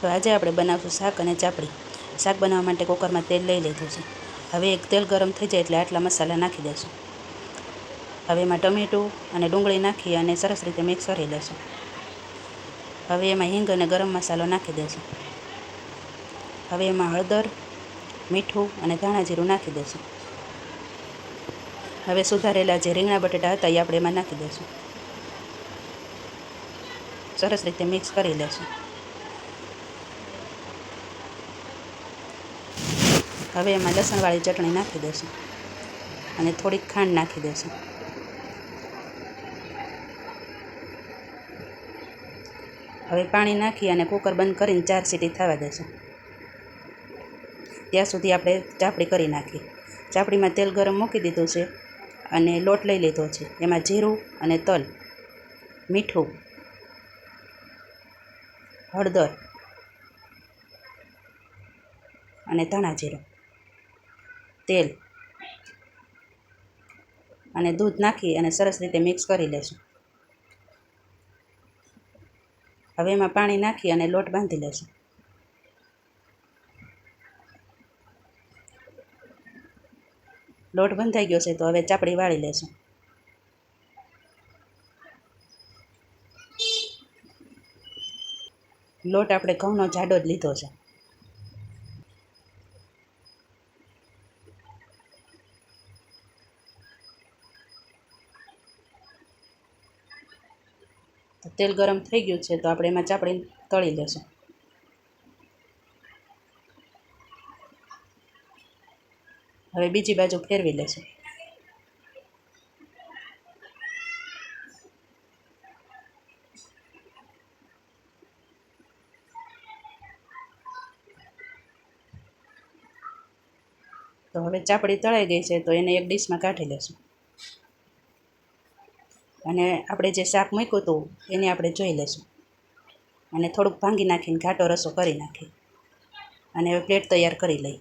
તો આજે આપણે બનાવશું શાક અને ચાપડી. શાક બનાવવા માટે કુકરમાં તેલ લઈ લીધું છે. હવે એક તેલ ગરમ થઈ જાય એટલે આટલા મસાલા નાખી દઈશું. હવે એમાં ટમેટું અને ડુંગળી નાખી અને સરસ રીતે મિક્સ કરી દઈશું. હવે એમાં હિંગ અને ગરમ મસાલો નાખી દઈશું. હવે એમાં હળદર, મીઠું અને ધાણા જીરું નાખી દઈશું. હવે સુધારેલા જે રીંગણા બટેટા હતા એ આપણે એમાં નાખી દઈશું. સરસ રીતે મિક્સ કરી લઈશું. હવે એમાં લસણવાળી ચટણી નાખી દઈશું અને થોડીક ખાંડ નાખી દઈશું. હવે પાણી નાખી અને કુકર બંધ કરીને 4 સીટી થવા દઈશું. ત્યાં સુધી આપણે ચાપડી કરી નાખીએ. ચાપડીમાં તેલ ગરમ મૂકી દીધું છે અને લોટ લઈ લીધો છે. એમાં જીરું અને તલ, મીઠું, હળદર અને ધાણા જીરું, તેલ અને દૂધ નાખી અને સરસ રીતે મિક્સ કરી લઈશું. હવે એમાં પાણી નાખી અને લોટ બાંધી લઈશું. લોટ બંધાઈ ગયો છે તો હવે ચાપડી વાળી લઈશું. લોટ આપણે ઘઉંનો જાડો જ લીધો છે. તેલ ગરમ થઈ ગયું છે તો આપણે એમાં ચાપડી તળી લઈશું. હવે બીજી બાજુ ફેરવી લઈશું. તો હવે ચાપડી તળાઈ ગઈ છે તો એને એક ડીશમાં કાઢી લઈશું. અને આપણે જે શાક મૂક્યું હતું એને આપણે જોઈ લઈશું અને થોડુંક ભાંગી નાખીને ઘાટો રસો કરી નાખી અને હવે પ્લેટ તૈયાર કરી લઈ.